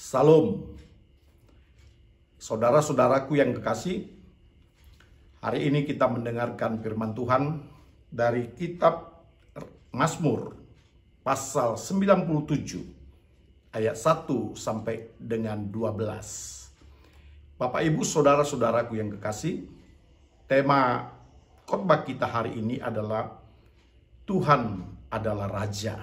Salam, saudara-saudaraku yang kekasih. Hari ini kita mendengarkan firman Tuhan dari kitab Mazmur pasal 97 ayat 1 sampai dengan 12. Bapak Ibu saudara-saudaraku yang kekasih, tema khotbah kita hari ini adalah Tuhan adalah Raja.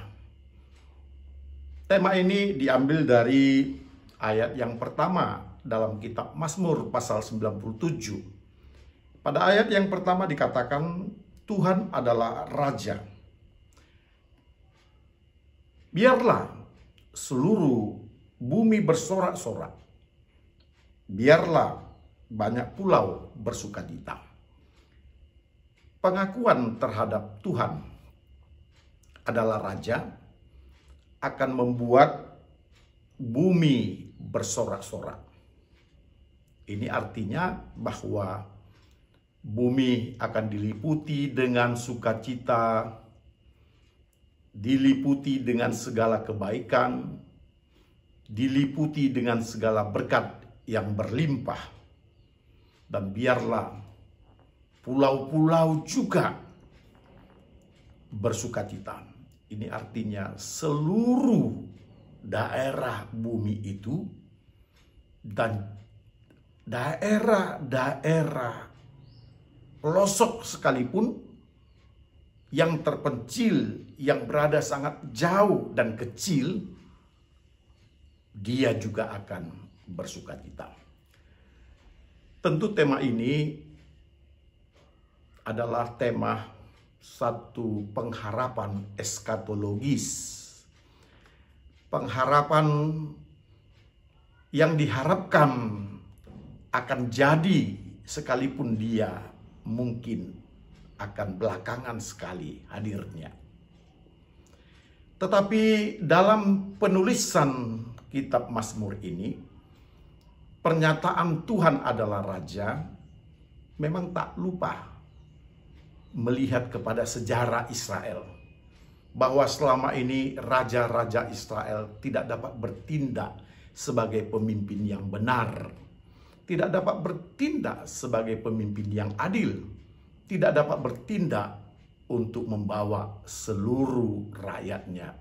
Tema ini diambil dari ayat yang pertama dalam kitab Mazmur pasal 97. Pada ayat yang pertama dikatakan Tuhan adalah Raja. Biarlah seluruh bumi bersorak-sorak. Biarlah banyak pulau bersukacita. Pengakuan terhadap Tuhan adalah Raja akan membuat bumi bersorak-sorak. Ini artinya bahwa bumi akan diliputi dengan sukacita, diliputi dengan segala kebaikan, diliputi dengan segala berkat yang berlimpah. Dan biarlah pulau-pulau juga bersukacita. Ini artinya seluruh daerah bumi itu dan daerah-daerah pelosok sekalipun yang terpencil, yang berada sangat jauh dan kecil, dia juga akan bersukacita. Tentu tema ini adalah tema satu pengharapan eskatologis. Pengharapan yang diharapkan akan jadi sekalipun dia mungkin akan belakangan sekali hadirnya. Tetapi dalam penulisan kitab Mazmur ini, pernyataan Tuhan adalah Raja memang tak lupa melihat kepada sejarah Israel, bahwa selama ini raja-raja Israel tidak dapat bertindak sebagai pemimpin yang benar, tidak dapat bertindak sebagai pemimpin yang adil, tidak dapat bertindak untuk membawa seluruh rakyatnya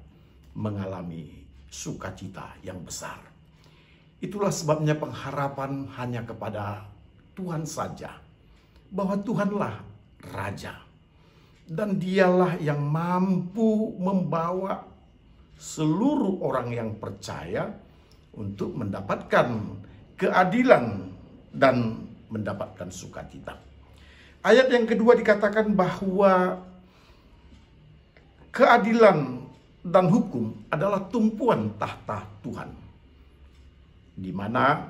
mengalami sukacita yang besar. Itulah sebabnya pengharapan hanya kepada Tuhan saja, bahwa Tuhanlah Raja, dan dialah yang mampu membawa seluruh orang yang percaya untuk mendapatkan keadilan dan mendapatkan sukacita. Ayat yang kedua dikatakan bahwa keadilan dan hukum adalah tumpuan tahta Tuhan, di mana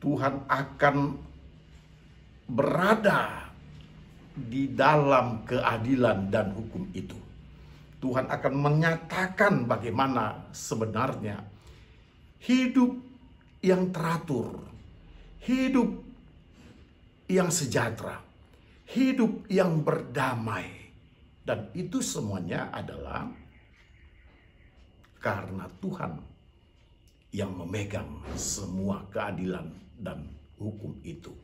Tuhan akan berada di dalam keadilan dan hukum itu. Tuhan akan menyatakan bagaimana sebenarnya hidup yang teratur, hidup yang sejahtera, hidup yang berdamai. Dan itu semuanya adalah karena Tuhan yang memegang semua keadilan dan hukum itu.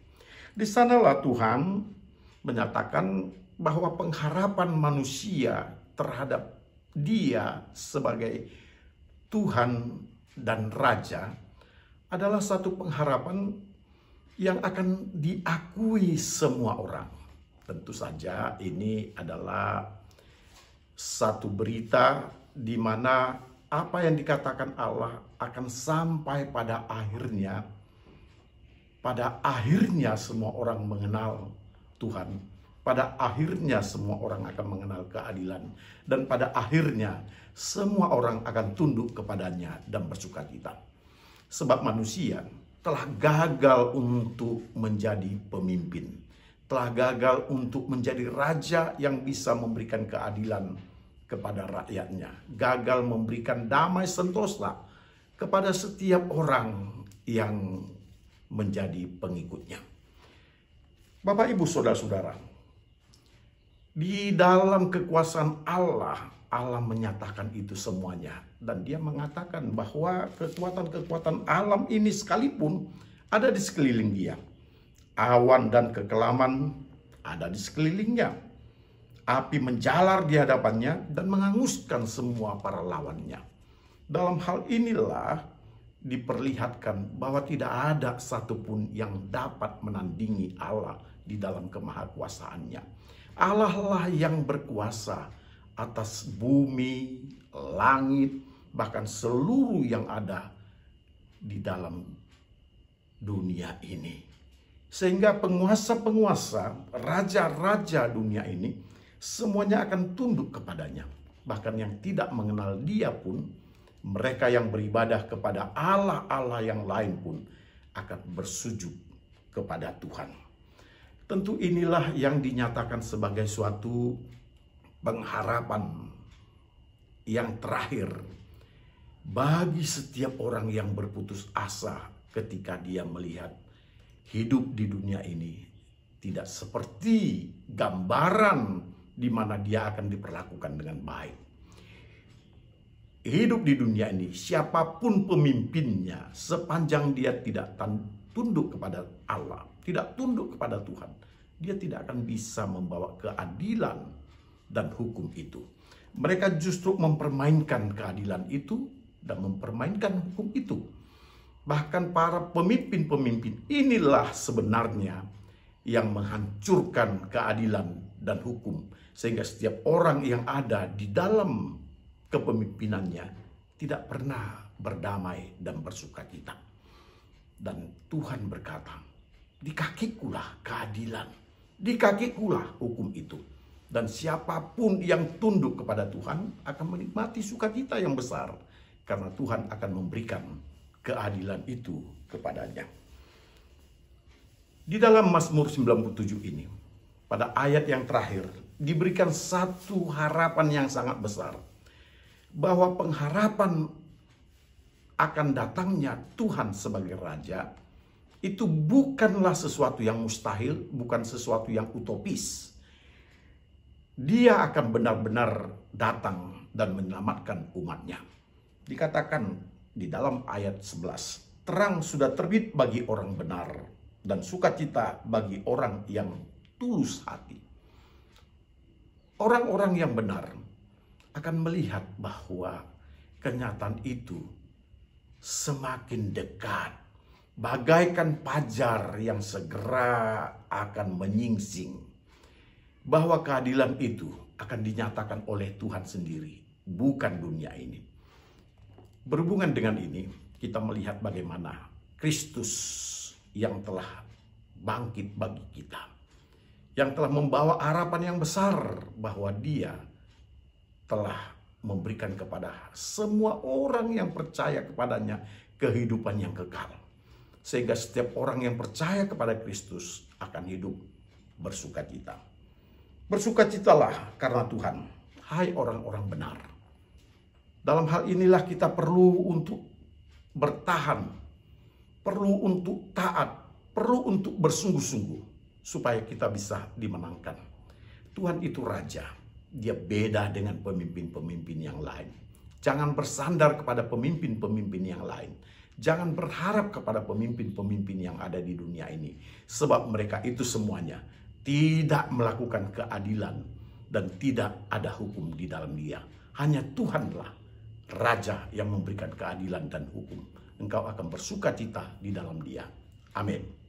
Di sanalah Tuhan menyatakan bahwa pengharapan manusia terhadap Dia sebagai Tuhan dan Raja adalah satu pengharapan yang akan diakui semua orang. Tentu saja ini adalah satu berita di mana apa yang dikatakan Allah akan sampai pada akhirnya. Pada akhirnya semua orang mengenal Tuhan. Pada akhirnya semua orang akan mengenal keadilan. Dan pada akhirnya semua orang akan tunduk kepadanya dan bersukacita. Sebab manusia telah gagal untuk menjadi pemimpin. Telah gagal untuk menjadi raja yang bisa memberikan keadilan kepada rakyatnya. Gagal memberikan damai sentosa kepada setiap orang yang menjadi pengikutnya. Bapak, Ibu, Saudara-saudara, di dalam kekuasaan Allah Allah menyatakan itu semuanya. Dan dia mengatakan bahwa kekuatan-kekuatan alam ini sekalipun ada di sekeliling dia. Awan dan kekelaman ada di sekelilingnya. Api menjalar di hadapannya dan menghanguskan semua para lawannya. Dalam hal inilah diperlihatkan bahwa tidak ada satupun yang dapat menandingi Allah di dalam kemahakuasaannya. Allah lah yang berkuasa atas bumi, langit, bahkan seluruh yang ada di dalam dunia ini. Sehingga penguasa-penguasa, raja-raja dunia ini semuanya akan tunduk kepadanya. Bahkan yang tidak mengenal dia pun, mereka yang beribadah kepada Allah-Allah yang lain pun akan bersujud kepada Tuhan. Tentu inilah yang dinyatakan sebagai suatu pengharapan yang terakhir bagi setiap orang yang berputus asa ketika dia melihat hidup di dunia ini tidak seperti gambaran di mana dia akan diperlakukan dengan baik. Hidup di dunia ini, siapapun pemimpinnya, sepanjang dia tidak tunduk kepada Allah, tidak tunduk kepada Tuhan, dia tidak akan bisa membawa keadilan dan hukum itu. Mereka justru mempermainkan keadilan itu dan mempermainkan hukum itu. Bahkan para pemimpin-pemimpin inilah sebenarnya yang menghancurkan keadilan dan hukum. Sehingga setiap orang yang ada di dalam kepemimpinannya tidak pernah berdamai dan bersukacita. Dan Tuhan berkata, di kakikulah keadilan, di kakikulah hukum itu. Dan siapapun yang tunduk kepada Tuhan akan menikmati sukacita yang besar. Karena Tuhan akan memberikan keadilan itu kepadanya. Di dalam Mazmur 97 ini, pada ayat yang terakhir, diberikan satu harapan yang sangat besar. Bahwa pengharapan akan datangnya Tuhan sebagai Raja itu bukanlah sesuatu yang mustahil, bukan sesuatu yang utopis. Dia akan benar-benar datang dan menyelamatkan umatnya. Dikatakan di dalam ayat 11, terang sudah terbit bagi orang benar dan sukacita bagi orang yang tulus hati. Orang-orang yang benar akan melihat bahwa kenyataan itu semakin dekat, bagaikan fajar yang segera akan menyingsing, bahwa keadilan itu akan dinyatakan oleh Tuhan sendiri, bukan dunia ini. Berhubungan dengan ini, kita melihat bagaimana Kristus yang telah bangkit bagi kita, yang telah membawa harapan yang besar bahwa Dia telah memberikan kepada semua orang yang percaya kepadanya kehidupan yang kekal. Sehingga setiap orang yang percaya kepada Kristus akan hidup bersukacita. Bersukacitalah karena Tuhan, hai orang-orang benar. Dalam hal inilah kita perlu untuk bertahan, perlu untuk taat, perlu untuk bersungguh-sungguh supaya kita bisa dimenangkan. Tuhan itu Raja. Dia beda dengan pemimpin-pemimpin yang lain. Jangan bersandar kepada pemimpin-pemimpin yang lain. Jangan berharap kepada pemimpin-pemimpin yang ada di dunia ini. Sebab mereka itu semuanya tidak melakukan keadilan dan tidak ada hukum di dalam dia. Hanya Tuhanlah Raja yang memberikan keadilan dan hukum. Engkau akan bersukacita di dalam dia. Amin.